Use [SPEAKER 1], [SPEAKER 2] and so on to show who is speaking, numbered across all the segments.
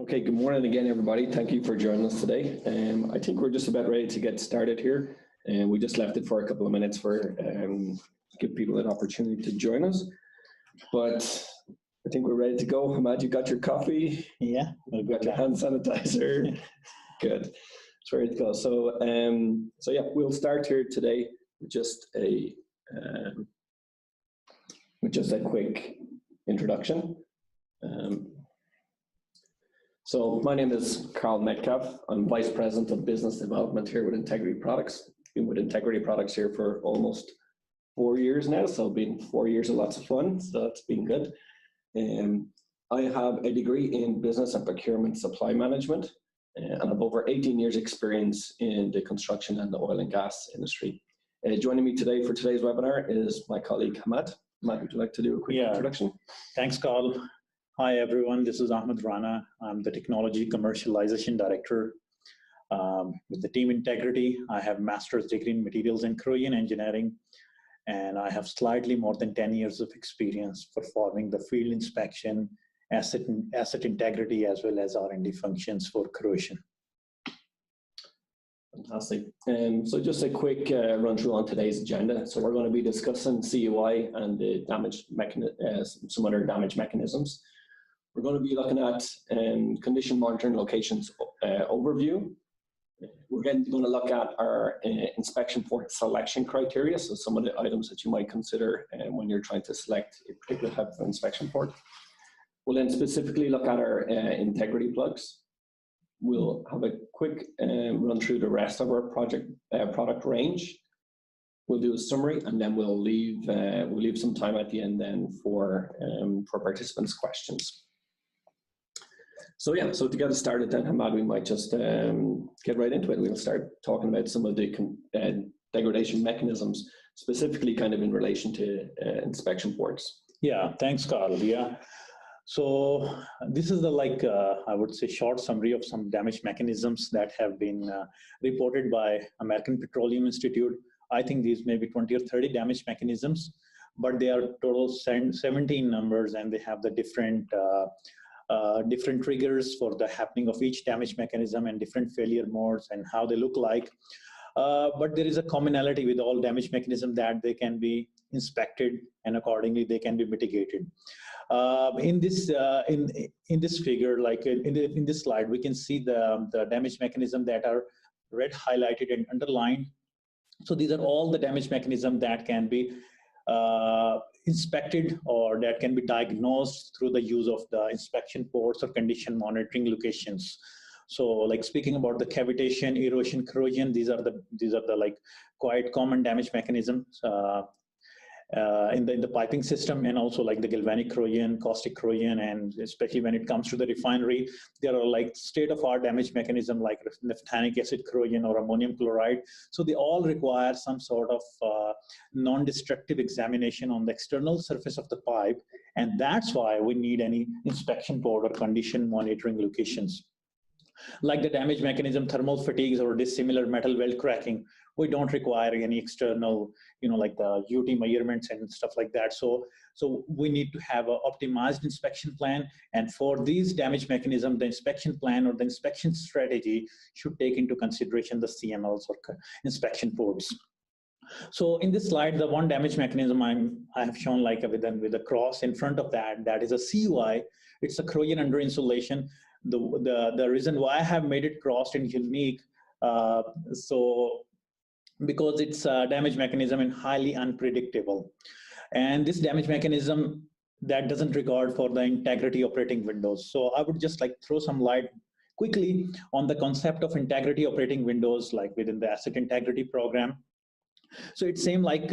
[SPEAKER 1] Okay, good morning again, everybody. Thank you for joining us today. I think we're just about ready to get started here, and we just left it for a couple of minutes for give people an opportunity to join us. But I think we're ready to go. Ahmad, you got your coffee?
[SPEAKER 2] Yeah,
[SPEAKER 1] You've got your hand sanitizer. Good. It's ready to go. So, yeah, we'll start here today with just a quick introduction. So my name is Karl Metcalf. I'm Vice President of Business Development here with Integrity Plugz. Been with Integrity Plugz here for almost 4 years now, so it's been 4 years of lots of fun, so it's been good. I have a degree in Business and Procurement Supply Management, and I have over 18 years experience in the construction and the oil and gas industry. Joining me today for today's webinar is my colleague Ahmad. Ahmad, would you like to do a quick introduction?
[SPEAKER 2] Thanks, Karl. Hi, everyone. This is Ahmad Rana. I'm the Technology Commercialization Director with the team Integrity. I have master's degree in Materials and Corrosion Engineering, and I have slightly more than 10 years of experience performing the field inspection, asset integrity, as well as R&D functions for corrosion.
[SPEAKER 1] Fantastic. So just a quick run through on today's agenda. So we're going to be discussing CUI and the damage some other damage mechanisms. We're going to be looking at condition monitoring locations overview. We're going to look at our inspection port selection criteria, so some of the items that you might consider when you're trying to select a particular type of inspection port. We'll then specifically look at our Integrity Plugz. We'll have a quick run through the rest of our product range. We'll do a summary, and then we'll leave some time at the end then for participants' questions. So yeah, so to get us started then, Ahmad, we might just get right into it. We'll start talking about some of the degradation mechanisms, specifically kind of in relation to inspection ports.
[SPEAKER 2] Yeah, thanks, Karl. Yeah. So this is the I would say short summary of some damage mechanisms that have been reported by American Petroleum Institute. I think these may be 20 or 30 damage mechanisms, but they are total 17 numbers, and they have the different triggers for the happening of each damage mechanism and different failure modes and how they look like. But there is a commonality with all damage mechanisms that they can be inspected and accordingly they can be mitigated. In this figure, like in this slide, we can see the damage mechanism that are red highlighted and underlined. So these are all the damage mechanisms that can be inspected or that can be diagnosed through the use of the inspection ports or condition monitoring locations. So like speaking about the cavitation, erosion, corrosion, these are the like quite common damage mechanisms in the piping system, and also like the galvanic corrosion, caustic corrosion, and especially when it comes to the refinery, there are like state-of-art damage mechanism like naphthenic acid corrosion or ammonium chloride. So they all require some sort of non-destructive examination on the external surface of the pipe, and that's why we need any inspection port or condition monitoring locations. Like the damage mechanism thermal fatigues or dissimilar metal weld cracking, we don't require any external, like the UT measurements and stuff like that. So we need to have an optimized inspection plan. And for these damage mechanisms, the inspection plan or the inspection strategy should take into consideration the CMLs or inspection ports. So in this slide, the one damage mechanism I have shown like with a cross in front of that is a CUI. It's a corrosion under insulation. The reason why I have made it crossed and unique, because it's a damage mechanism and highly unpredictable. And this damage mechanism that doesn't regard for the integrity operating windows. So I would just like throw some light quickly on the concept of integrity operating windows, like within the asset integrity program. So it seems like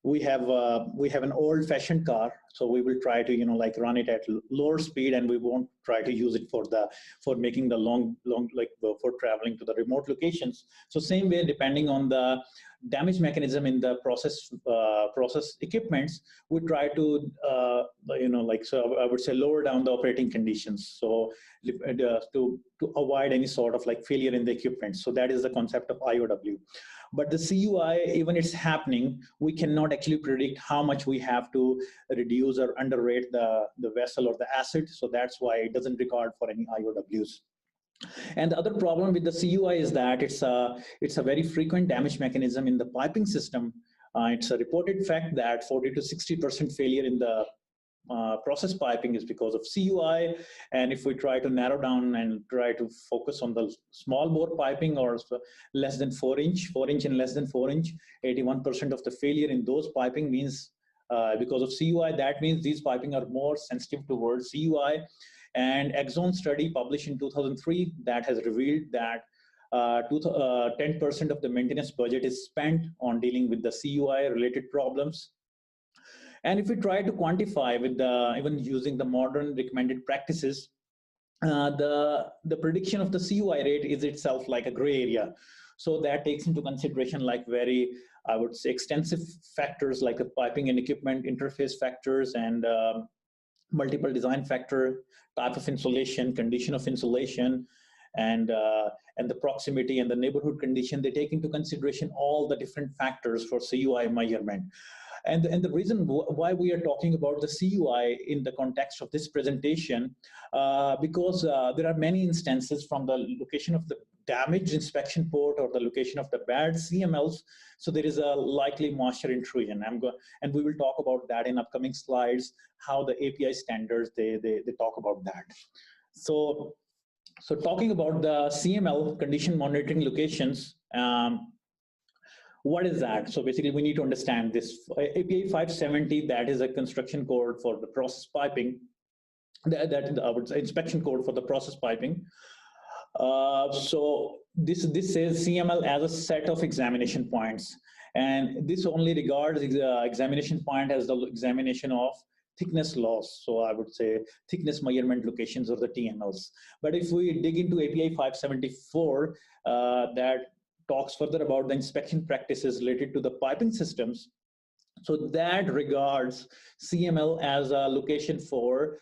[SPEAKER 2] we have an old-fashioned car, so we will try to like run it at lower speed, and we won't try to use it for making the long for traveling to the remote locations. So same way, depending on the damage mechanism in the process equipments, we try to so I would say lower down the operating conditions, so to avoid any sort of like failure in the equipment. So that is the concept of IOW. But the CUI, even it's happening, we cannot actually predict how much we have to reduce or underrate the vessel or the asset. So that's why it doesn't record for any IOWs. And the other problem with the CUI is that it's a very frequent damage mechanism in the piping system. It's a reported fact that 40 to 60% failure in the process piping is because of CUI. And if we try to narrow down and try to focus on the small bore piping or less than 4 inch and less than 4 inch, 81% of the failure in those piping means because of CUI. That means these piping are more sensitive towards CUI. And Exxon study published in 2003 that has revealed that 10% of the maintenance budget is spent on dealing with the CUI-related problems. And if we try to quantify with even using the modern recommended practices, the prediction of the CUI rate is itself like a gray area. So that takes into consideration like very, I would say, extensive factors like the piping and equipment interface factors and multiple design factor, type of insulation, condition of insulation, and the proximity and the neighborhood condition. They take into consideration all the different factors for CUI measurement. And the reason why we are talking about the CUI in the context of this presentation, because there are many instances from the location of the damaged inspection port or the location of the bad CMLs. So there is a likely moisture intrusion. And we will talk about that in upcoming slides, how the API standards, they talk about that. So talking about the CML, condition monitoring locations, what is that? So basically we need to understand this. API 570, that is a construction code for the process piping, that I would say inspection code for the process piping. So this says CML as a set of examination points. And this only regards examination point as the examination of thickness loss. So I would say thickness measurement locations or the TMLs. But if we dig into API 574, that talks further about the inspection practices related to the piping systems. So that regards CML as a location for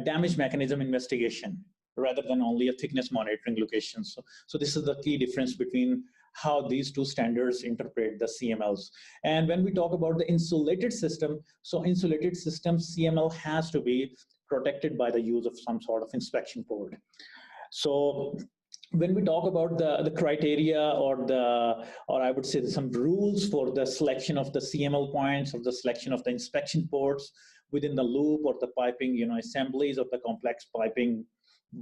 [SPEAKER 2] damage mechanism investigation rather than only a thickness monitoring location. So this is the key difference between how these two standards interpret the CMLs. And when we talk about the insulated system, so insulated system CML has to be protected by the use of some sort of inspection port. So when we talk about the criteria or I would say some rules for the selection of the CML points or the selection of the inspection ports within the loop or the piping, assemblies of the complex piping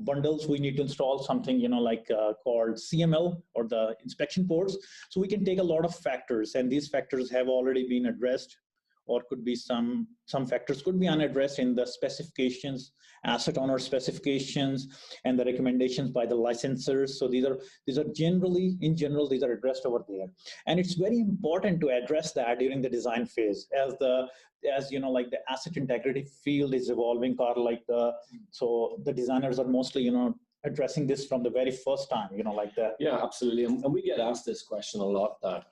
[SPEAKER 2] bundles, we need to install something, like called CML or the inspection ports. So we can take a lot of factors, and these factors have already been addressed, or could be some factors could be unaddressed in the specifications, asset owner specifications, and the recommendations by the licensors. So these are generally, in general, these are addressed over there. And it's very important to address that during the design phase, as the asset integrity field is evolving, Karl, so the designers are mostly, addressing this from the very first time, like that.
[SPEAKER 1] Yeah, absolutely. And we get asked this question a lot, that,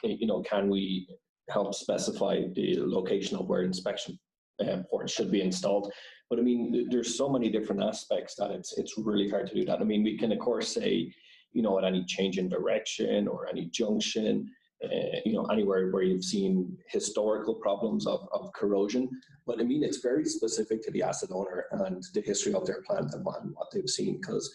[SPEAKER 1] can we help specify the location of where inspection ports should be installed? But I mean, there's so many different aspects that it's really hard to do that. I mean, we can of course say, at any change in direction or any junction, anywhere where you've seen historical problems of corrosion. But I mean, it's very specific to the asset owner and the history of their plant and what they've seen, because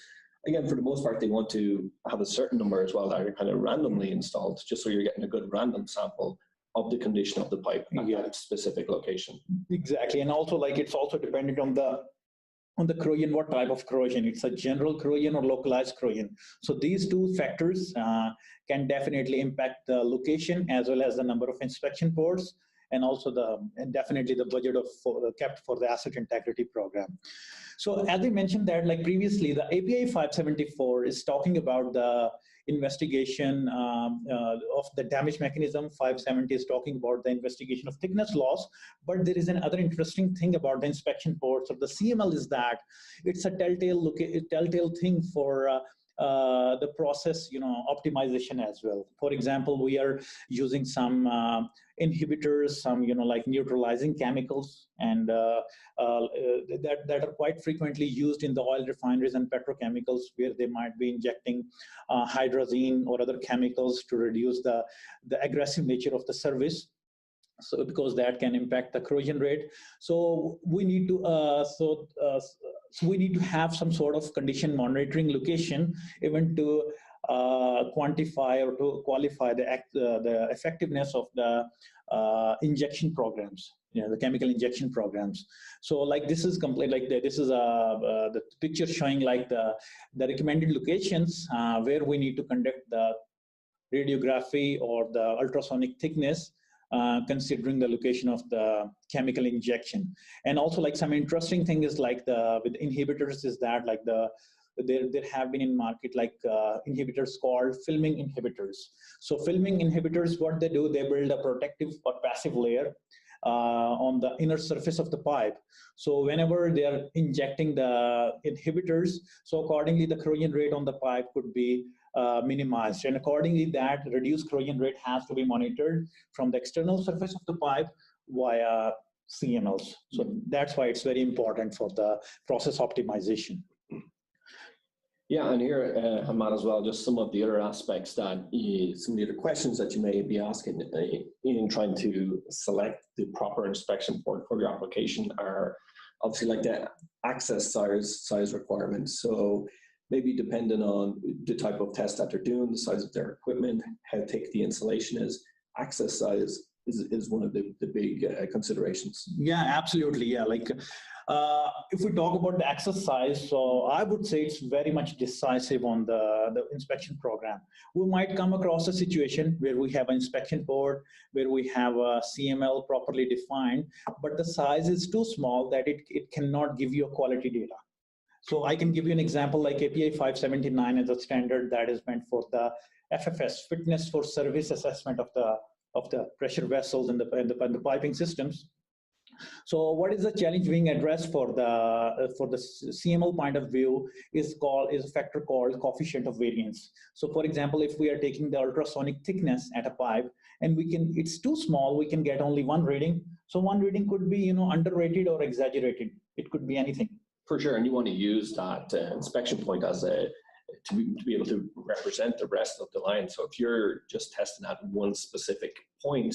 [SPEAKER 1] again, for the most part, they want to have a certain number as well that are kind of randomly installed, just so you're getting a good random sample of the condition of the pipe at that specific location.
[SPEAKER 2] Exactly, and also it's also dependent on the corrosion, what type of corrosion. It's a general corrosion or localized corrosion. So these two factors can definitely impact the location as well as the number of inspection ports, and also definitely the budget kept for the asset integrity program. So as I mentioned that previously, the API 574 is talking about the investigation of the damage mechanism. 570 is talking about the investigation of thickness loss. But there is another interesting thing about the inspection ports of the CML is that it's a telltale thing for the process, optimization as well. For example, we are using some inhibitors, some, like neutralizing chemicals, and that are quite frequently used in the oil refineries and petrochemicals, where they might be injecting hydrazine or other chemicals to reduce the aggressive nature of the service. So because that can impact the corrosion rate, so we need to have some sort of condition monitoring location, even to quantify or to qualify the effectiveness of the injection programs, the chemical injection programs. So like this is complete, like this is the picture showing like the recommended locations where we need to conduct the radiography or the ultrasonic thickness, considering the location of the chemical injection. And also, like, some interesting thing is like with inhibitors is that like there have been in market like inhibitors called filming inhibitors. So filming inhibitors, what they do, they build a protective or passive layer on the inner surface of the pipe. So whenever they are injecting the inhibitors, so accordingly the corrosion rate on the pipe could be minimized, and accordingly that reduced corrosion rate has to be monitored from the external surface of the pipe via CMLs. So that's why it's very important for the process optimization.
[SPEAKER 1] Yeah, and here, Ahmad, as well, just some of the other aspects that some of the other questions that you may be asking in trying to select the proper inspection port for your application are obviously like the access size requirements. So maybe depending on the type of test that they're doing, the size of their equipment, how thick the insulation is, access size is one of the big considerations.
[SPEAKER 2] Yeah, absolutely. Yeah, like if we talk about the access size, so I would say it's very much decisive on the inspection program. We might come across a situation where we have an inspection port, where we have a CML properly defined, but the size is too small that it cannot give you a quality data. So I can give you an example, like API 579 is a standard that is meant for the FFS, fitness for service assessment of the pressure vessels and the piping systems. So what is the challenge being addressed for the CML point of view is a factor called coefficient of variance. So for example, if we are taking the ultrasonic thickness at a pipe and it's too small, we can get only one reading. So one reading could be underrated or exaggerated. It could be anything.
[SPEAKER 1] For sure, and you want to use that inspection point as to be able to represent the rest of the line. So if you're just testing at one specific point,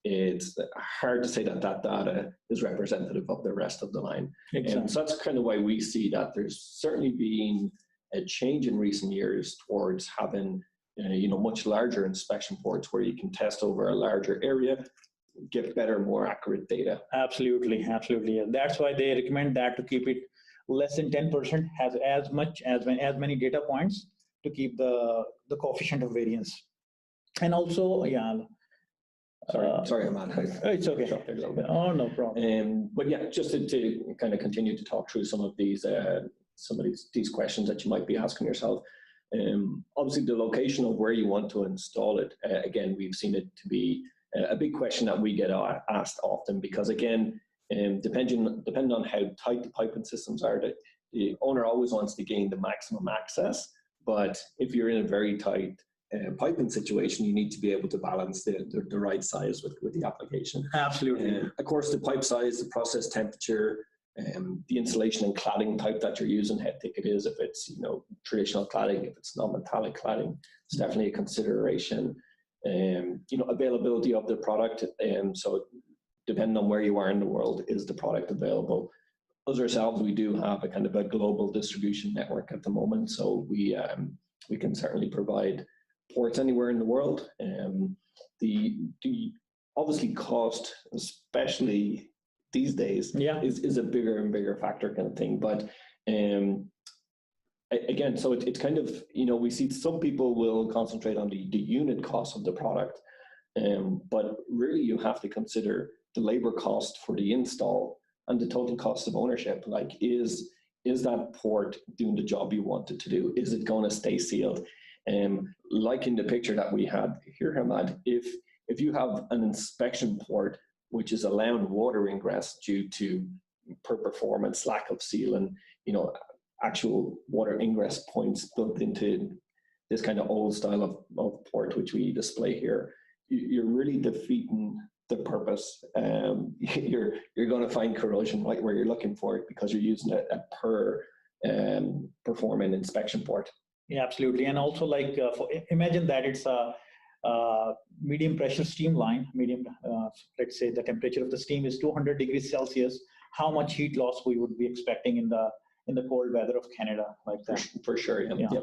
[SPEAKER 1] it's hard to say that data is representative of the rest of the line.
[SPEAKER 2] Exactly.
[SPEAKER 1] So that's kind of why we see that there's certainly been a change in recent years towards having much larger inspection ports where you can test over a larger area, get better, more accurate data.
[SPEAKER 2] Absolutely, absolutely. And that's why they recommend that to keep it less than 10%, has as many data points to keep the coefficient of variance. And also, yeah.
[SPEAKER 1] Sorry, Ahmad.
[SPEAKER 2] It's okay.
[SPEAKER 1] A little bit.
[SPEAKER 2] Oh, no problem.
[SPEAKER 1] But yeah, just to kind of continue to talk through some of these questions that you might be asking yourself. Obviously, the location of where you want to install it. Again, we've seen it to be a big question that we get asked often, because again, depending on how tight the piping systems are, the owner always wants to gain the maximum access. But if you're in a very tight piping situation, you need to be able to balance the right size with the application.
[SPEAKER 2] Absolutely.
[SPEAKER 1] Of course, the pipe size, the process temperature, the insulation and cladding type that you're using, how thick it is, if it's traditional cladding, if it's non-metallic cladding, it's definitely a consideration. Availability of the product, so depending on where you are in the world, is the product available? Us ourselves, we do have a kind of a global distribution network at the moment, so we can certainly provide ports anywhere in the world. The obviously cost, especially these days, is a bigger and bigger factor kind of thing. But again, so it's kind of, we see some people will concentrate on the unit cost of the product, but really you have to consider the labor cost for the install and the total cost of ownership. Like, is that port doing the job you want it to do? Is it going to stay sealed? Like in the picture that we had here, Ahmad, if you have an inspection port which is allowing water ingress due to poor performance, lack of sealing, actual water ingress points built into this kind of old style of port, which we display here, you're really defeating the purpose. You're going to find corrosion right where you're looking for it because you're using a per performing inspection port.
[SPEAKER 2] Yeah, absolutely. And also, like, imagine that it's a medium pressure steam line. Let's say the temperature of the steam is 200 degrees Celsius. How much heat loss we would be expecting in the cold weather of Canada, like that?
[SPEAKER 1] For sure, yeah.
[SPEAKER 2] Yeah.
[SPEAKER 1] Yeah.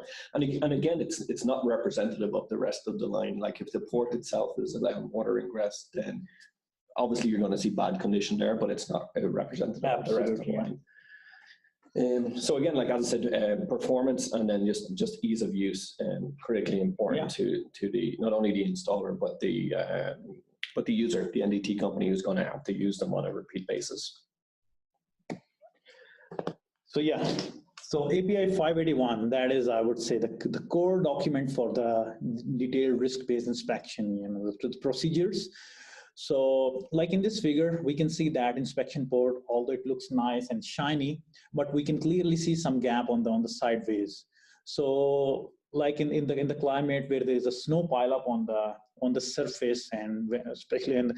[SPEAKER 1] And again, it's not representative of the rest of the line. Like if the port itself is allowing water ingress, then obviously you're going to see bad condition there, but it's not representative of the rest of the line. So again, like as I said, performance and then just ease of use, critically important to the not only the installer but the user, the NDT company who's going to have to use them on a repeat basis. So yeah, so API 581, that is, I would say, the core document for the detailed risk-based inspection, the procedures. So like in this figure, we can see that inspection port, although it looks nice and shiny, but we can clearly see some gap on the sideways. So like in the climate where there is a snow pileup on the surface, and especially in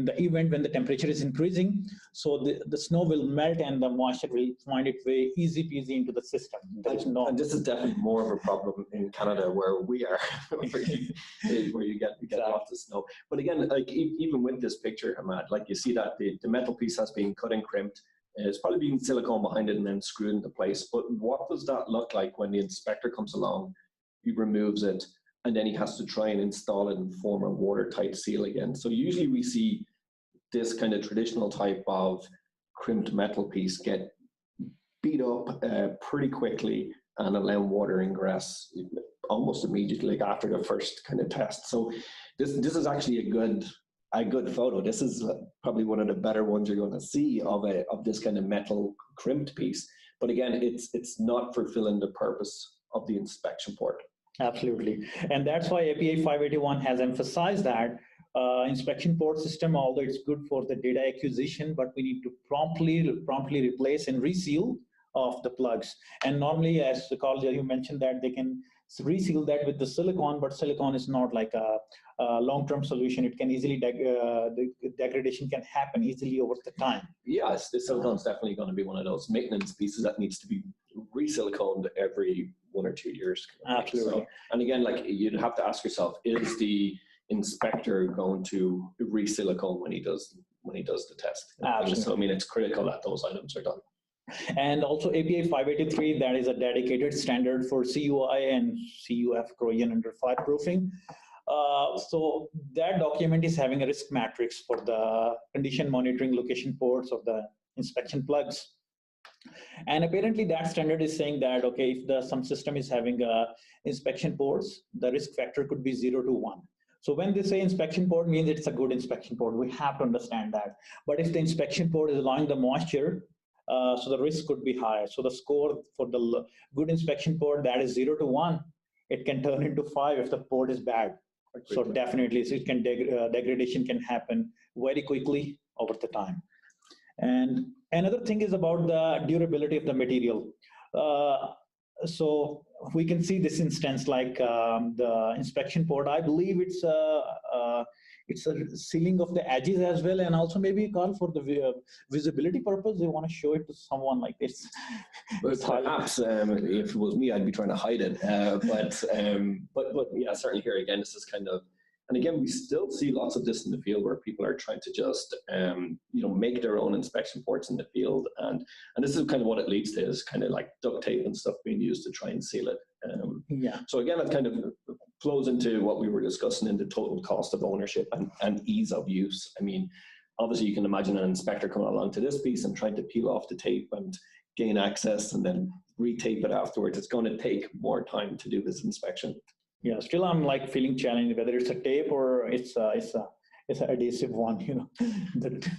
[SPEAKER 1] the event when the temperature is increasing, so the snow will melt and the moisture will find its way easy peasy into the system. And this is definitely more of a problem in Canada where we are, where you get lots of snow. But again, like even with this picture, Ahmad, like you see that the metal piece has been cut and crimped. It's probably been silicone behind it and then screwed into place. But what does that look like when the inspector comes along, he removes it, and then he has to try and install it and form a watertight seal again? So usually we see this kind of traditional type of crimped metal piece get beat up pretty quickly and allow water ingress almost immediately, like after the first kind of test. So this is actually a good photo. This is probably one of the better ones you're going to see of this kind of metal crimped piece. But again, it's not fulfilling the purpose of the inspection port.
[SPEAKER 2] Absolutely. And that's why API 581 has emphasized that inspection port system, although it's good for the data acquisition, but we need to promptly replace and reseal of the plugs. And normally, as Karl, you mentioned that they can reseal that with the silicone, but silicone is not like a long-term solution. It can easily, the degradation can happen easily over the time.
[SPEAKER 1] Yes, the silicone is definitely going to be one of those maintenance pieces that needs to be re-siliconed every 1 or 2 years.
[SPEAKER 2] Absolutely.
[SPEAKER 1] So, and again, like you'd have to ask yourself, is the inspector going to re-silicone when he does the test?
[SPEAKER 2] Absolutely.
[SPEAKER 1] So I mean, it's critical that those items are done.
[SPEAKER 2] And also API 583, that is a dedicated standard for CUI and CUF corrosion under fireproofing. So that document is having a risk matrix for the condition monitoring location ports of the inspection plugs. And apparently that standard is saying that, okay, if some system is having inspection ports, the risk factor could be 0 to 1. So when they say inspection port means it's a good inspection port, we have to understand that. But if the inspection port is allowing the moisture, so the risk could be higher. So the score for the good inspection port, that is 0 to 1, it can turn into 5 if the port is bad. So definitely, so it can degradation can happen very quickly over the time. And another thing is about the durability of the material. So we can see this instance like the inspection port. I believe it's a sealing of the edges as well, and also maybe, Karl, for the visibility purpose, they want to show it to someone like this.
[SPEAKER 1] But perhaps if it was me, I'd be trying to hide it. But yeah, certainly here again, this is kind of, and again, we still see lots of this in the field where people are trying to just make their own inspection ports in the field, and this is kind of what it leads to, is kind of like duct tape and stuff being used to try and seal it. So again, it kind of flows into what we were discussing in the total cost of ownership and ease of use. I mean, obviously you can imagine an inspector coming along to this piece and trying to peel off the tape and gain access and then retape it afterwards. It's going to take more time to do this inspection. Yeah, still I'm like feeling challenged whether it's a tape or it's an adhesive one, that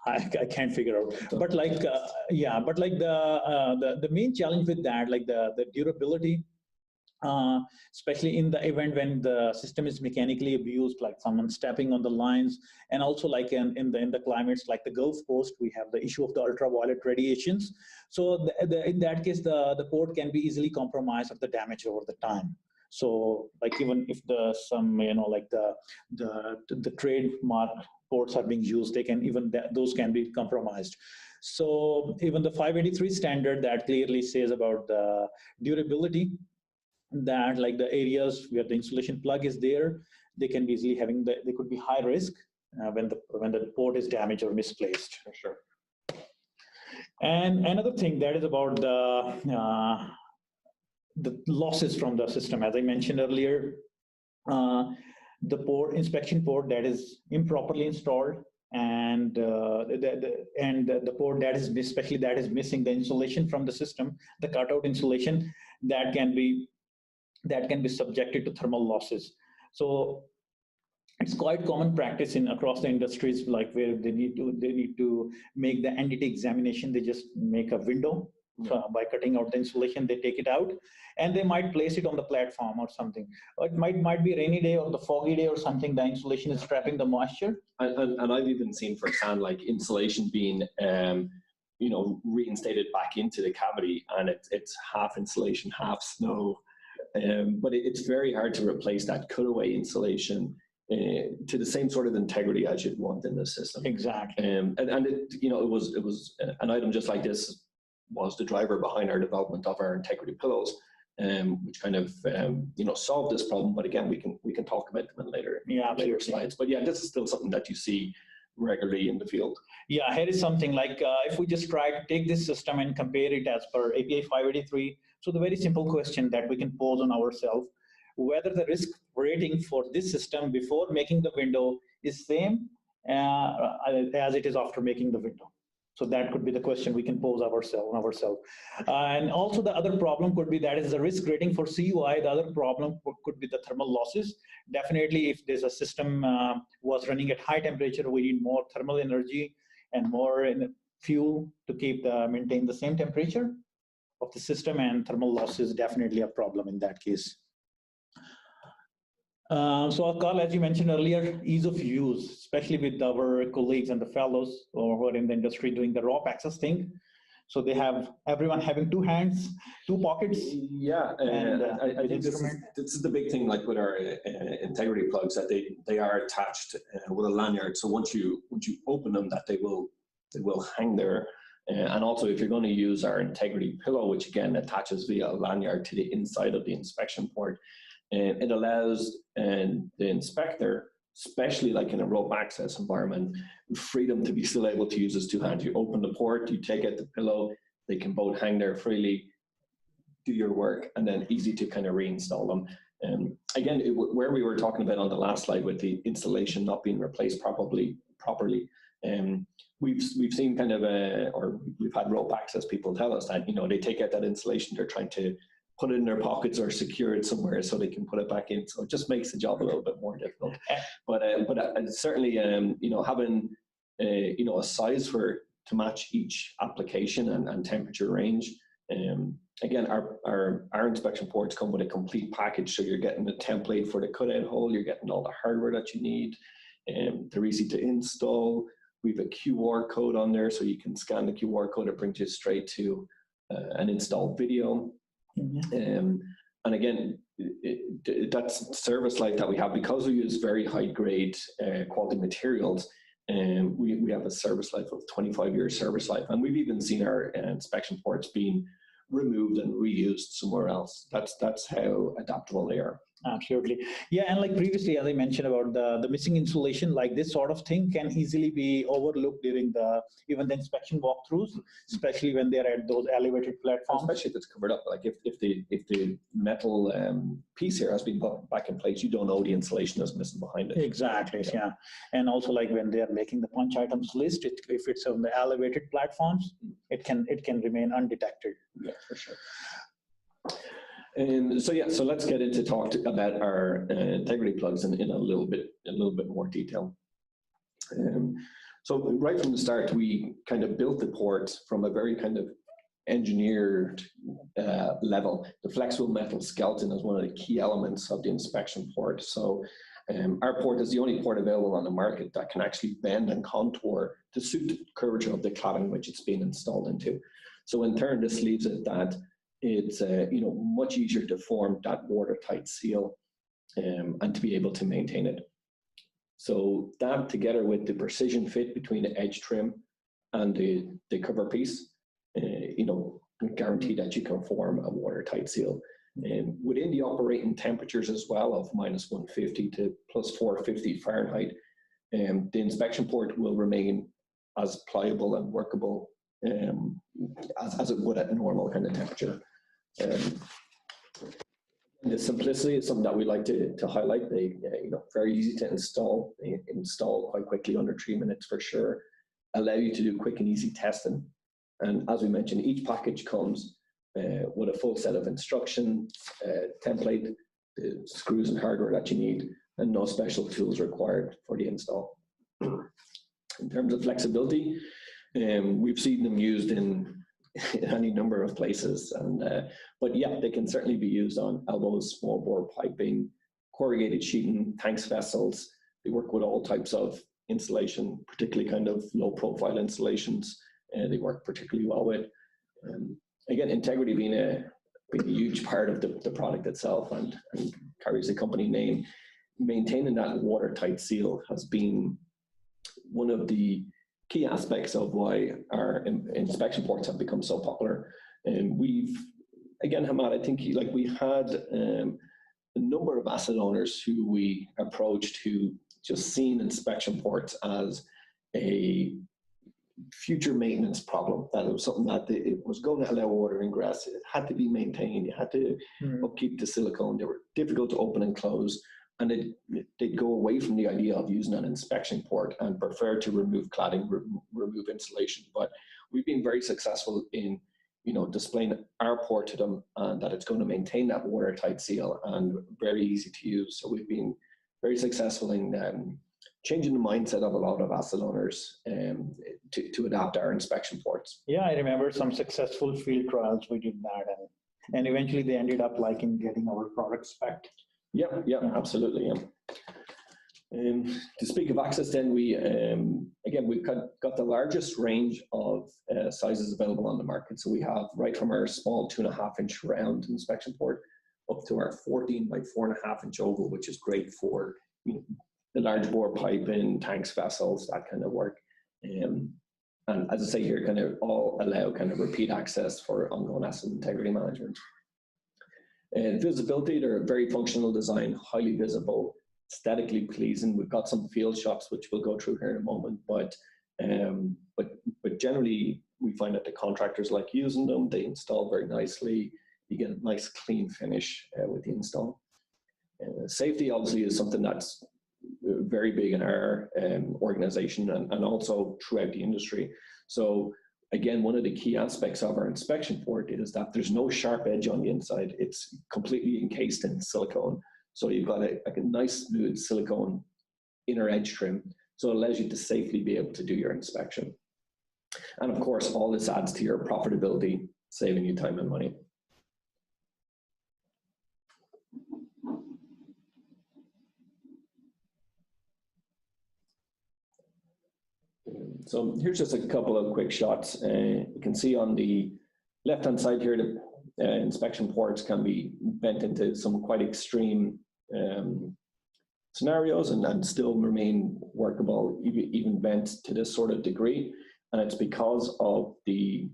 [SPEAKER 1] I can't figure out. But like the main challenge with that, like the durability,
[SPEAKER 2] especially in the event when the system is mechanically abused, like someone stepping on the lines, and also like in the climates like the Gulf Coast, we have the issue of the ultraviolet radiations. So in that case, the port can be easily compromised or the damage over the time. So like even if like the trademark ports are being used, they can those can be compromised. So even the 583 standard that clearly says about the durability, that like the areas where the insulation plug is there, they can be easily they could be high risk when the port is damaged or misplaced.
[SPEAKER 1] Sure.
[SPEAKER 2] And another thing that is about the losses from the system, as I mentioned earlier, the inspection port that is improperly installed, and the port that is especially that is missing the insulation from the system, the cutout insulation, that can be subjected to thermal losses. So it's quite common practice across the industries, like where they need to make the entity examination. They just make a window by cutting out the insulation. They take it out and they might place it on the platform or something. Or it might be a rainy day or the foggy day or something. The insulation is trapping the moisture.
[SPEAKER 1] And I've even seen firsthand like insulation being reinstated back into the cavity, and it's half insulation, half snow. But it's very hard to replace that cutaway insulation to the same sort of integrity as you'd want in the system.
[SPEAKER 2] Exactly.
[SPEAKER 1] And it was an item just like this was the driver behind our development of our integrity pillows, which kind of solved this problem. But again, we can talk about them in later slides. But yeah, this is still something that you see regularly in the field.
[SPEAKER 2] Yeah, here is something like if we just try to take this system and compare it as per API 583. So the very simple question that we can pose on ourselves, whether the risk rating for this system before making the window is same as it is after making the window. So that could be the question we can pose ourselves. And also the other problem could be that is the risk rating for CUI. The other problem could be the thermal losses. Definitely, if there's a system was running at high temperature, we need more thermal energy and more fuel to maintain the same temperature of the system, and thermal loss is definitely a problem in that case. So Karl, as you mentioned earlier, ease of use, especially with our colleagues and the fellows who are in the industry doing the raw access thing. So they have everyone having two hands, two pockets.
[SPEAKER 1] Yeah, I think this is the big thing, like with our integrity plugs, that they are attached with a lanyard. So once you open them, that they will hang there. And also, if you're going to use our integrity pillow, which again attaches via a lanyard to the inside of the inspection port, it allows the inspector, especially like in a rope access environment, freedom to be still able to use his two hands. You open the port, you take out the pillow, they can both hang there freely, do your work, and then easy to kind of reinstall them. Again, where we were talking about on the last slide with the insulation not being replaced properly, we've seen kind of or we've had rope access people tell us that, they take out that insulation, they're trying to put it in their pockets or secure it somewhere so they can put it back in. So it just makes the job a little bit more difficult. But certainly, having a size to match each application and temperature range. Again, our inspection ports come with a complete package, so you're getting a template for the cutout hole, you're getting all the hardware that you need. They're easy to install. We have a QR code on there, so you can scan the QR code. It brings you straight to an installed video. And again, that's service life that we have because we use very high grade quality materials. And we have a service life of 25 years service life. And we've even seen our inspection ports being removed and reused somewhere else. That's how adaptable they are.
[SPEAKER 2] Absolutely. Yeah, and like previously, as I mentioned about the missing insulation, like this sort of thing can easily be overlooked during even the inspection walkthroughs, especially when they're at those elevated platforms.
[SPEAKER 1] Especially if it's covered up, like if the metal piece here has been put back in place, you don't know the insulation is missing behind it.
[SPEAKER 2] Exactly, yeah. And also like when they are making the punch items list, if it's on the elevated platforms, it can remain undetected.
[SPEAKER 1] Yeah, for sure. And so let's get into talk about our integrity plugs in a little bit more detail. So right from the start, we kind of built the port from a very kind of engineered level. The flexible metal skeleton is one of the key elements of the inspection port. So our port is the only port available on the market that can actually bend and contour to suit the curvature of the cladding which it's been installed into. So in turn, this leaves it that it's much easier to form that watertight seal and to be able to maintain it. So that, together with the precision fit between the edge trim and the cover piece, guarantee that you can form a watertight seal. Within the operating temperatures as well of -150 to +450 Fahrenheit, the inspection port will remain as pliable and workable as it would at a normal kind of temperature. The simplicity is something that we like to highlight. They, very easy to install. They install quite quickly, under 3 minutes for sure. Allow you to do quick and easy testing. And as we mentioned, each package comes with a full set of instructions, template, the screws and hardware that you need, and no special tools required for the install. In terms of flexibility, we've seen them used in any number of places, but yeah, they can certainly be used on elbows, small bore piping, corrugated sheeting, tanks vessels. They work with all types of insulation, particularly kind of low profile installations. They work particularly well with. Again, Integrity being a huge part of the product itself and carries the company name, maintaining that watertight seal has been one of the key aspects of why our inspection ports have become so popular. And again, Ahmad, I think we had a number of asset owners who we approached who just seen inspection ports as a future maintenance problem, that it was something that it was going to allow water ingress. It had to be maintained. You had to upkeep the silicone. They were difficult to open and close. And they'd go away from the idea of using an inspection port and prefer to remove cladding, remove insulation. But we've been very successful in, displaying our port to them and that it's going to maintain that watertight seal and very easy to use. So we've been very successful in changing the mindset of a lot of asset owners to adapt our inspection ports.
[SPEAKER 2] Yeah, I remember some successful field trials. We did that, and eventually they ended up liking getting our product spec.
[SPEAKER 1] Yeah, absolutely. Yeah. To speak of access, then we've got the largest range of sizes available on the market. So we have right from our small 2.5-inch round inspection port up to our 14 by 4.5-inch oval, which is great for the large bore piping, tanks, vessels, that kind of work. And as I say here, kind of all allow kind of repeat access for ongoing asset integrity management. And visibility, they're a very functional design, highly visible, aesthetically pleasing. We've got some field shots which we'll go through here in a moment, but generally we find that the contractors like using them. They install very nicely. You get a nice clean finish with the install. Safety obviously is something that's very big in our organization and also throughout the industry. So again, one of the key aspects of our inspection port is that there's no sharp edge on the inside. It's completely encased in silicone. So you've got a nice smooth silicone inner edge trim. So it allows you to safely be able to do your inspection. And of course, all this adds to your profitability, saving you time and money. So here's just a couple of quick shots. You can see on the left-hand side here, the inspection ports can be bent into some quite extreme scenarios and still remain workable, even bent to this sort of degree. And it's because of the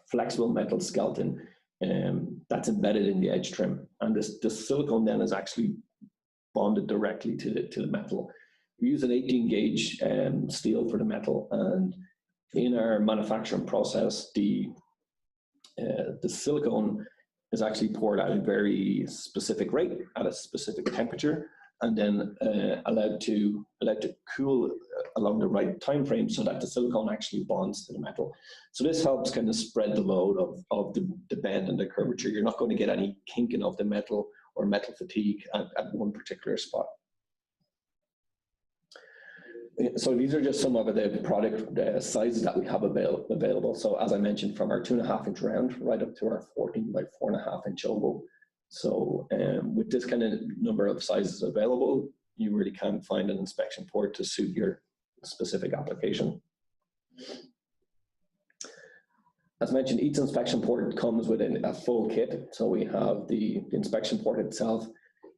[SPEAKER 1] flexible metal skeleton that's embedded in the edge trim. And this silicone then is actually bonded directly to the metal. We use an 18 gauge steel for the metal, and in our manufacturing process, the silicone is actually poured at a very specific rate at a specific temperature, and then allowed to cool along the right time frame so that the silicone actually bonds to the metal. So this helps kind of spread the load of the bend and the curvature. You're not going to get any kinking of the metal or metal fatigue at one particular spot. So these are just some of the product sizes that we have available. So as I mentioned, from our 2.5-inch round right up to our 14 by 4.5-inch oval. So with this kind of number of sizes available, you really can find an inspection port to suit your specific application. As mentioned, each inspection port comes with a full kit. So we have the inspection port itself.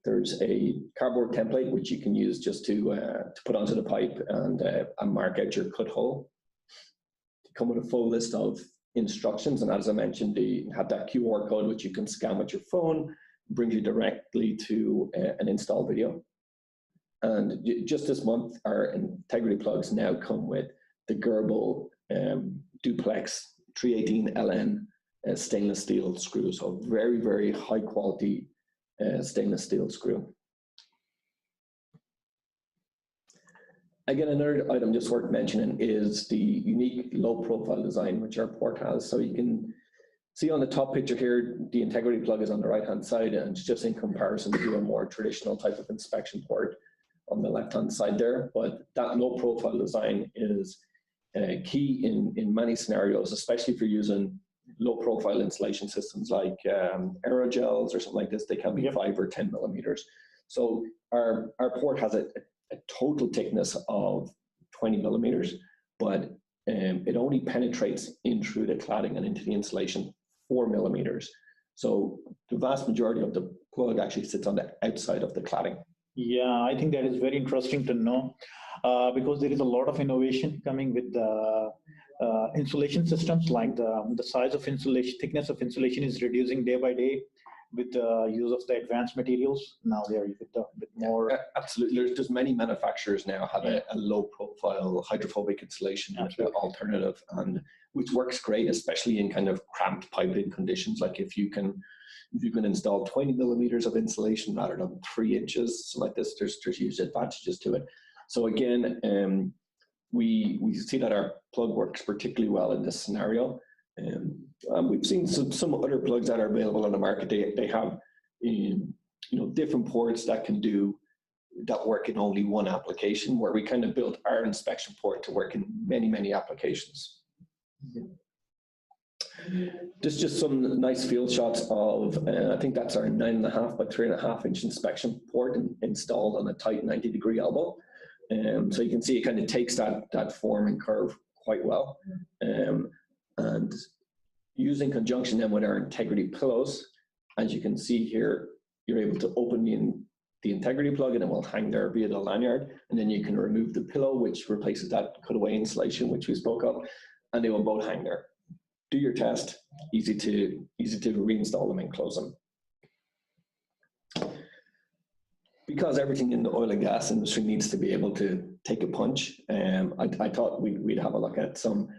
[SPEAKER 1] There's a cardboard template which you can use just to put onto the pipe and mark out your cut hole. You come with a full list of instructions, and as I mentioned, you have that QR code which you can scan with your phone, brings you directly to an install video. And just this month, our Integrity Plugz now come with the Gerbil Duplex 318 LN stainless steel screw. So very, very high quality stainless steel screw. Again, another item just worth mentioning is the unique low profile design which our port has. So you can see on the top picture here, the Integrity Plug is on the right hand side, and it's just in comparison to a more traditional type of inspection port on the left hand side there. But that low profile design is key in many scenarios, especially if you're using low profile insulation systems like aerogels or something like this. They can be 5 or 10 millimeters. So our port has a total thickness of 20 millimeters, but it only penetrates in through the cladding and into the insulation 4 millimeters. So the vast majority of the plug actually sits on the outside of the cladding.
[SPEAKER 2] Yeah, I think that is very interesting to know because there is a lot of innovation coming with the insulation systems, like the size of insulation, thickness of insulation is reducing day by day with the use of the advanced materials. Now they are with more.
[SPEAKER 1] Absolutely, there's just many manufacturers now have a low profile hydrophobic insulation alternative, and which works great, especially in kind of cramped piping conditions. Like if you can install 20 millimeters of insulation rather than 3 inches, so like this, there's huge advantages to it. So again, we see that our plug works particularly well in this scenario. We've seen some other plugs that are available on the market. They have different ports that work in only one application, where we kind of built our inspection port to work in many applications. This is just some nice field shots of, I think that's our 9.5 by 3.5-inch inspection port installed on a tight 90-degree elbow. So you can see it kind of takes that form and curve quite well. And using conjunction then with our integrity pillows, as you can see here, you're able to open the integrity plug and it will hang there via the lanyard, and then you can remove the pillow, which replaces that cutaway insulation which we spoke of, and they will both hang there. Do your test, easy to reinstall them and close them. Because everything in the oil and gas industry needs to be able to take a punch, I thought we'd have a look at some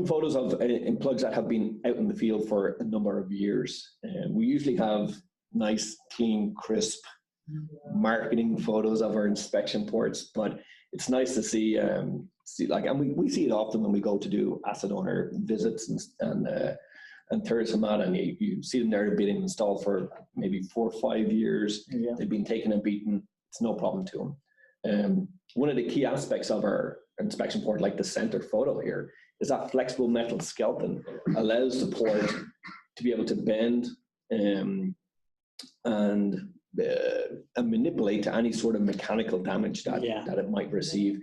[SPEAKER 1] photos of plugs that have been out in the field for a number of years. We usually have nice, clean, crisp marketing photos of our inspection ports, but it's nice to see and we see it often when we go to do asset owner visits and Karl and Ahmad, and you see them there being installed for maybe 4 or 5 years. Yeah. They've been taken and beaten. It's no problem to them. One of the key aspects of our inspection port, like the center photo here, is that flexible metal skeleton allows the port to be able to bend and manipulate to any sort of mechanical damage that it might receive,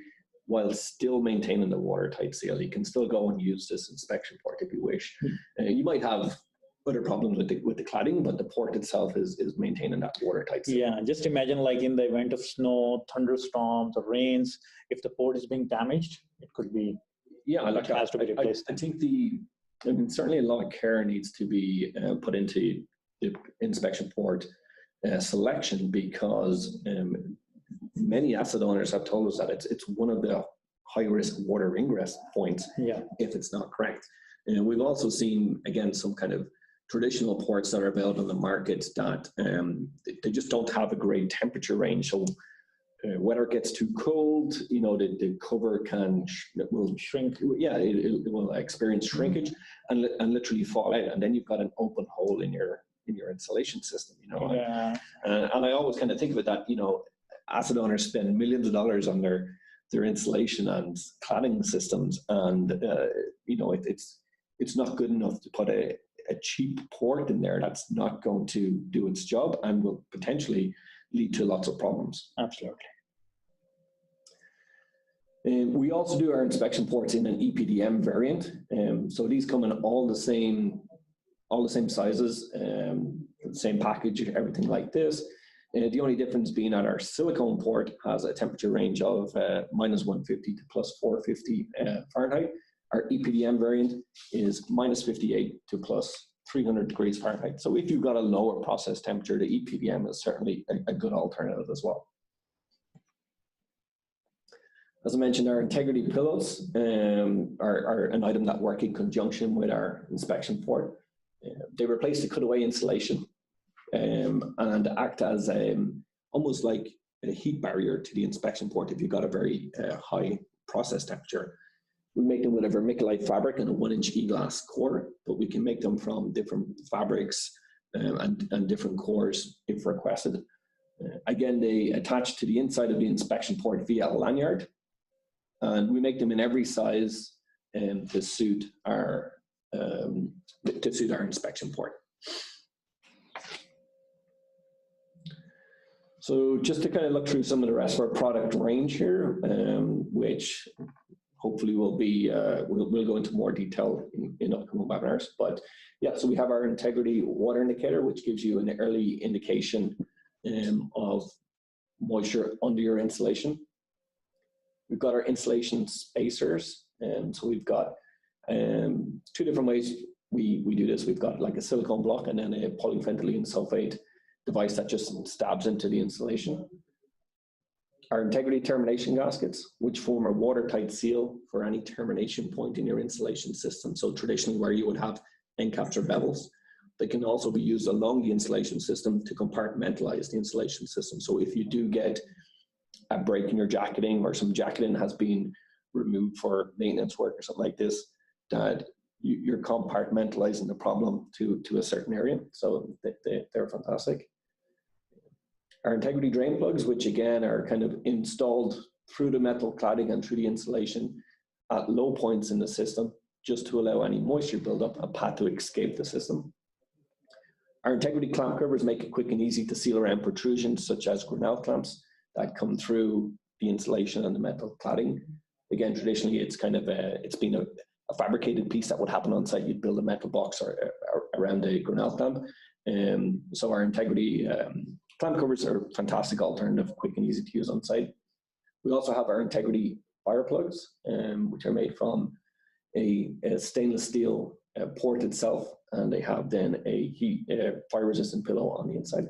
[SPEAKER 1] while still maintaining the watertight seal. You can still go and use this inspection port if you wish. You might have other problems with the cladding, but the port itself is maintaining that watertight seal. Yeah,
[SPEAKER 2] just imagine like in the event of snow, thunderstorms, or rains, if the port is being damaged, it could be.
[SPEAKER 1] Yeah, like it has to be replaced. I think certainly a lot of care needs to be put into the inspection port selection, because many asset owners have told us that it's one of the high-risk water ingress points if it's not correct. And we've also seen, again, some kind of traditional ports that are available in the market that they just don't have a great temperature range. So whether it gets too cold, the cover will shrink. Yeah, it will experience shrinkage and literally fall out, and then you've got an open hole in your insulation system. And I always kind of think of it that asset owners spend millions of dollars on their their insulation and cladding systems, and you know, it's not good enough to put a cheap port in there that's not going to do its job and will potentially lead to lots of problems.
[SPEAKER 2] Absolutely.
[SPEAKER 1] We also do our inspection ports in an EPDM variant. So these come in all the same sizes, same package, everything like this. The only difference being that our silicone port has a temperature range of -150 to +450 Fahrenheit. Our EPDM variant is -58 to +300 degrees Fahrenheit. So if you've got a lower process temperature, the EPDM is certainly a good alternative as well. As I mentioned, our Integrity Plugz are an item that work in conjunction with our inspection port. They replace the cutaway insulation and act as almost like a heat barrier to the inspection port if you've got a very high process temperature. We make them with a vermiculite fabric and a 1-inch e-glass core, but we can make them from different fabrics and different cores if requested. Again, they attach to the inside of the inspection port via a lanyard. And we make them in every size to suit our inspection port. So just to kind of look through some of the rest of our product range here, which hopefully will be we'll go into more detail in upcoming webinars. But yeah, so we have our Integrity water indicator, which gives you an early indication of moisture under your insulation. We've got our insulation spacers, and so we've got 2 different ways we do this. We've got like a silicone block and then a polyphenylene sulfate device that just stabs into the insulation. Our Integrity termination gaskets, which form a watertight seal for any termination point in your insulation system. So traditionally where you would have end caps or bevels, they can also be used along the insulation system to compartmentalize the insulation system. So if you do get a break in your jacketing or some jacketing has been removed for maintenance work or something like this, that you're compartmentalizing the problem to a certain area. So they're fantastic. Our Integrity drain plugs, which again are kind of installed through the metal cladding and through the insulation at low points in the system, just to allow any moisture buildup, a path to escape the system. Our Integrity clamp covers make it quick and easy to seal around protrusions such as Grinnell clamps that come through the insulation and the metal cladding. Again, traditionally, it's kind of it's been a fabricated piece that would happen on site. You'd build a metal box or around a Grinnell clamp. So our Integrity clamp covers are a fantastic alternative, quick and easy to use on site. We also have our Integrity fire plugs, which are made from a stainless steel port itself, and they have then a fire resistant pillow on the inside.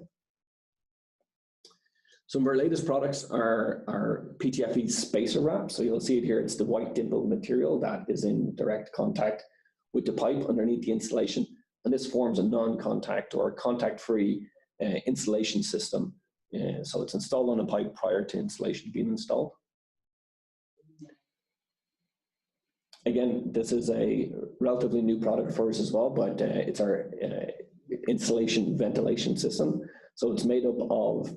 [SPEAKER 1] Some of our latest products are our PTFE spacer wrap. So you'll see it here, it's the white dimple material that is in direct contact with the pipe underneath the insulation. And this forms a non-contact or contact-free insulation system. So it's installed on a pipe prior to insulation being installed. Again, this is a relatively new product for us as well, but it's our insulation ventilation system. So it's made up of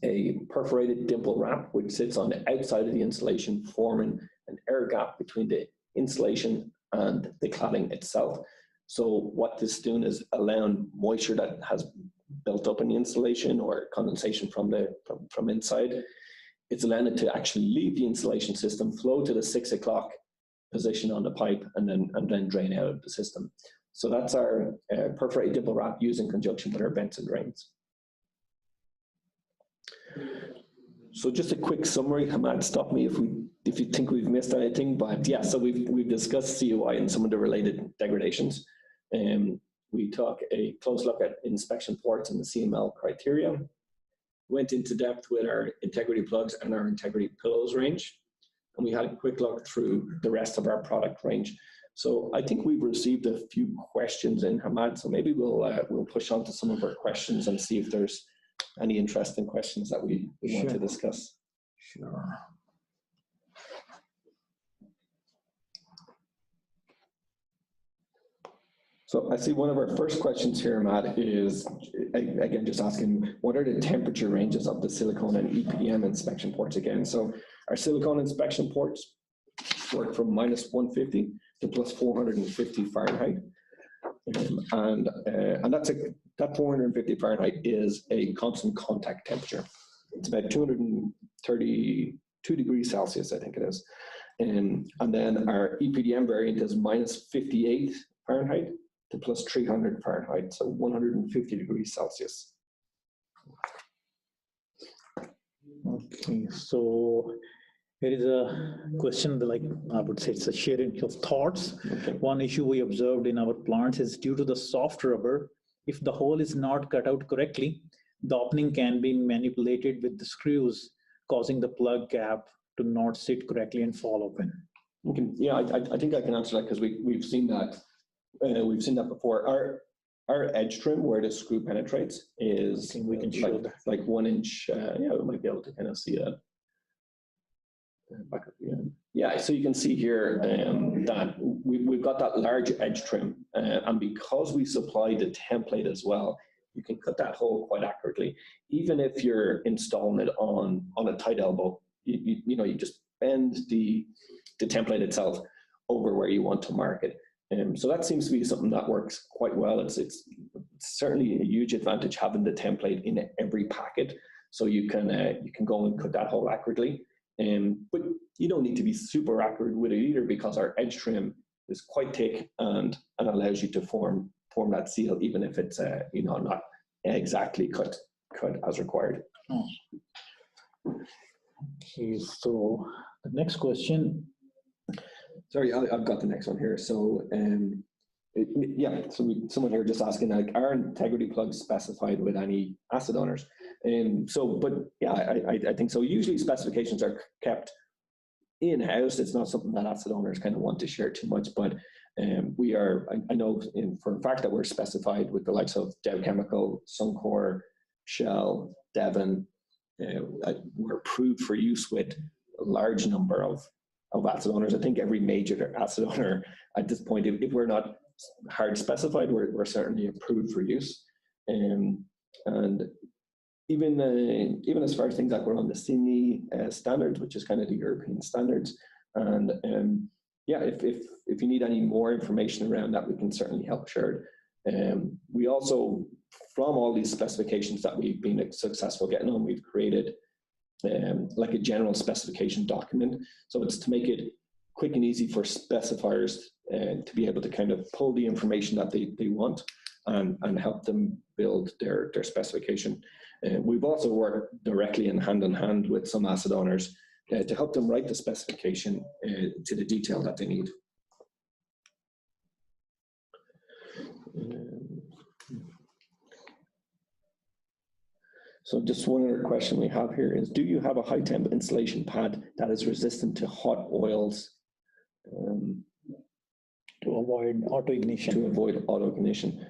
[SPEAKER 1] a perforated dimple wrap, which sits on the outside of the insulation, forming an air gap between the insulation and the cladding itself. So what this is doing is allowing moisture that has built up in the insulation or condensation from inside, it's allowing it to actually leave the insulation system, flow to the 6 o'clock position on the pipe, and then drain out of the system. So that's our perforated dimple wrap used in conjunction with our vents and drains. So just a quick summary. Ahmad, stop me if you think we've missed anything. But yeah, so we've discussed CUI and some of the related degradations. We took a close look at inspection ports and the CML criteria. Went into depth with our Integrity Plugz and our Integrity Pillows range, and we had a quick look through the rest of our product range. So I think we've received a few questions in, Ahmad. So maybe we'll push on to some of our questions and see if there's any interesting questions that we want to discuss.
[SPEAKER 2] Sure.
[SPEAKER 1] So I see one of our first questions here, Ahmad, is, again, just asking, what are the temperature ranges of the silicone and EPDM inspection ports again? So Our silicone inspection ports work from -150 to +450 Fahrenheit. And that 450 Fahrenheit is a constant contact temperature. It's about 232 degrees Celsius, I think it is. And then our EPDM variant is -58 Fahrenheit to +300 Fahrenheit, so 150 degrees Celsius.
[SPEAKER 2] Okay, so here is a question, like I would say it's a sharing of thoughts.
[SPEAKER 1] Okay.
[SPEAKER 2] One issue we observed in our plants is due to the soft rubber, if the hole is not cut out correctly, the opening can be manipulated with the screws, causing the plug cap to not sit correctly and fall open.
[SPEAKER 1] Okay. Yeah, I think I can answer that because we've seen that. We've seen that before. Our edge trim where the screw penetrates is
[SPEAKER 2] we can show that.
[SPEAKER 1] Like 1 inch. Yeah, we might be able to kind of see it. Back up again. Yeah, so you can see here that we've got that large edge trim, and because we supply the template as well, you can cut that hole quite accurately. Even if you're installing it on a tight elbow, you just bend the template itself over where you want to mark it. So that seems to be something that works quite well. It's certainly a huge advantage having the template in every packet, so you can go and cut that hole accurately. But you don't need to be super accurate with it either, because our edge trim is quite thick and allows you to form that seal, even if it's not exactly cut as required.
[SPEAKER 2] Oh. Okay, so the next question.
[SPEAKER 1] Sorry, I've got the next one here. So, someone here just asking, like, are Integrity Plugz specified with any acid owners? I think so. Usually specifications are kept in-house. It's not something that acid owners kind of want to share too much, but we are, I know for a fact that we're specified with the likes of Dow Chemical, Suncor, Shell, Devon. We're approved for use with a large number of acid owners. I think every major acid owner at this point, if we're not hard specified, we're certainly approved for use. And even as far as things like we're on the CUI standards, which is kind of the European standards. And if you need any more information around that, we can certainly help share it. We also, from all these specifications that we've been successful getting on, we've created like a general specification document. So it's to make it quick and easy for specifiers to be able to kind of pull the information that they want and help them build their specification. We've also worked directly in hand with some acid owners to help them write the specification to the detail that they need. So just one other question we have here is, do you have a high temp insulation pad that is resistant to hot oils?
[SPEAKER 2] To avoid auto ignition.
[SPEAKER 1] To avoid auto ignition.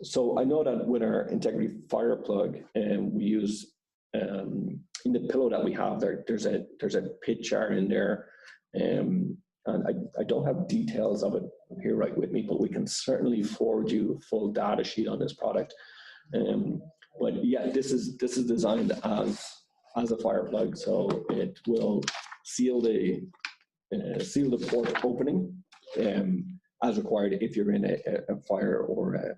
[SPEAKER 1] So I know that with our Integrity Fire Plug, we use in the pillow that we have there's a pit jar in there, and I don't have details of it here right with me, but we can certainly forward you a full data sheet on this product. But yeah, this is designed as a fire plug, so it will seal the port opening as required if you're in a fire or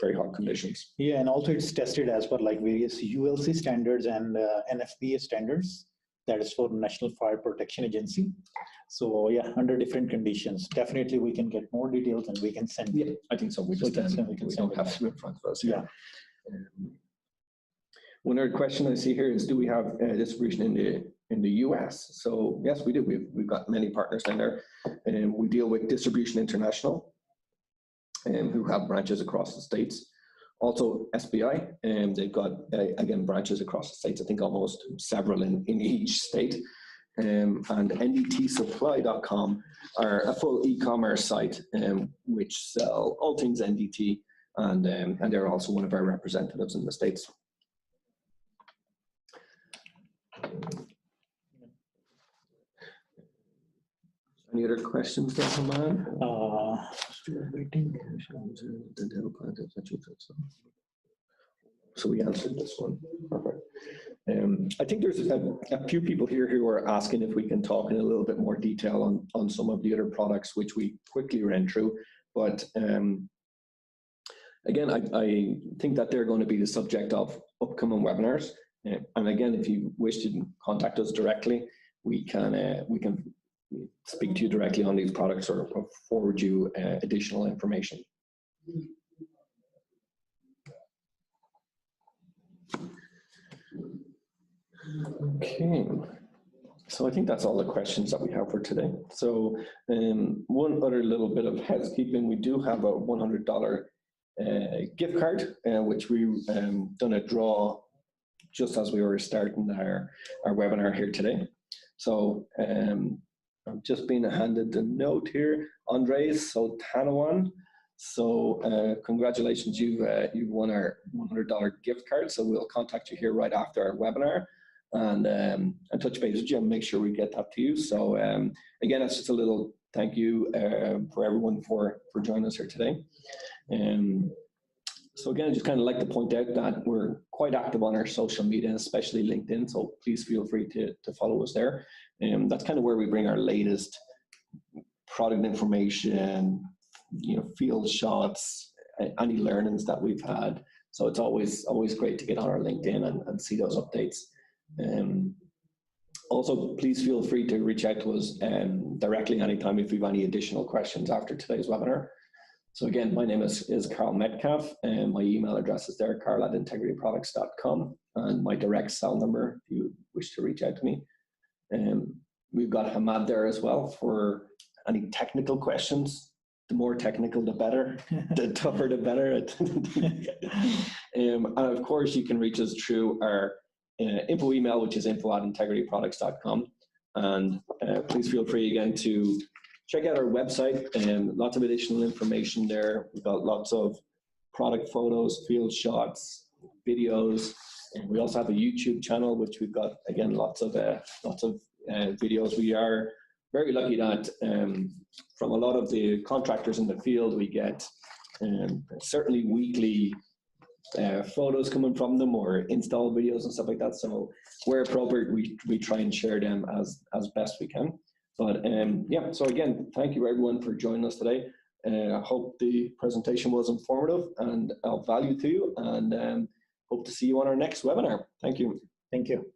[SPEAKER 1] very hot conditions.
[SPEAKER 2] Yeah, and also it's tested as per like various ULC standards and NFPA standards. That is for National Fire Protection Agency. So yeah, under different conditions. Definitely we can get more details and we can send.
[SPEAKER 1] Yeah, I think so. We don't have to in front of us.
[SPEAKER 2] Yeah.
[SPEAKER 1] One other question I see here is, do we have distribution in the US? So yes, we do. We've got many partners in there, and we deal with Distribution International, who have branches across the states. Also SBI, and they've got again branches across the states. I think almost several in each state. And NDTsupply.com are a full e-commerce site which sell all things NDT, and they're also one of our representatives in the states. Any other questions there, Ahmad?
[SPEAKER 2] Still waiting.
[SPEAKER 1] So we answered this one. Perfect. I think there's a few people here who are asking if we can talk in a little bit more detail on some of the other products, which we quickly ran through. But again, I think that they're going to be the subject of upcoming webinars. And again, if you wish to contact us directly, we can speak to you directly on these products or forward you additional information. Okay, so I think that's all the questions that we have for today. So one other little bit of housekeeping, we do have a $100 gift card, which we've done a draw just as we were starting our webinar here today. So I'm just being handed the note here, Andres Sotanawan. So congratulations, you've won our $100 gift card. So we'll contact you here right after our webinar and touch base with you and make sure we get that to you. So again, it's just a little thank you for everyone for joining us here today. So again, I just kind of like to point out that we're quite active on our social media, especially LinkedIn. So please feel free to follow us there. That's kind of where we bring our latest product information, field shots, any learnings that we've had. So it's always great to get on our LinkedIn and see those updates. Also, please feel free to reach out to us directly anytime if you have any additional questions after today's webinar. So again, my name is Carl Metcalf, and my email address is there, carl@integrityproducts.com, and my direct cell number if you wish to reach out to me. We've got Ahmad there as well for any technical questions. The more technical, the better. The tougher, the better. And of course, you can reach us through our info email, which is info@integrityproducts.com. And please feel free again to check out our website, and lots of additional information there. We've got lots of product photos, field shots, videos, and we also have a YouTube channel, which we've got, again, lots of videos. We are very lucky that from a lot of the contractors in the field, we get certainly weekly photos coming from them or install videos and stuff like that. So where appropriate, we try and share them as best we can. But yeah, so again, thank you everyone for joining us today. I hope the presentation was informative and of value to you, and hope to see you on our next webinar. Thank you.
[SPEAKER 2] Thank you.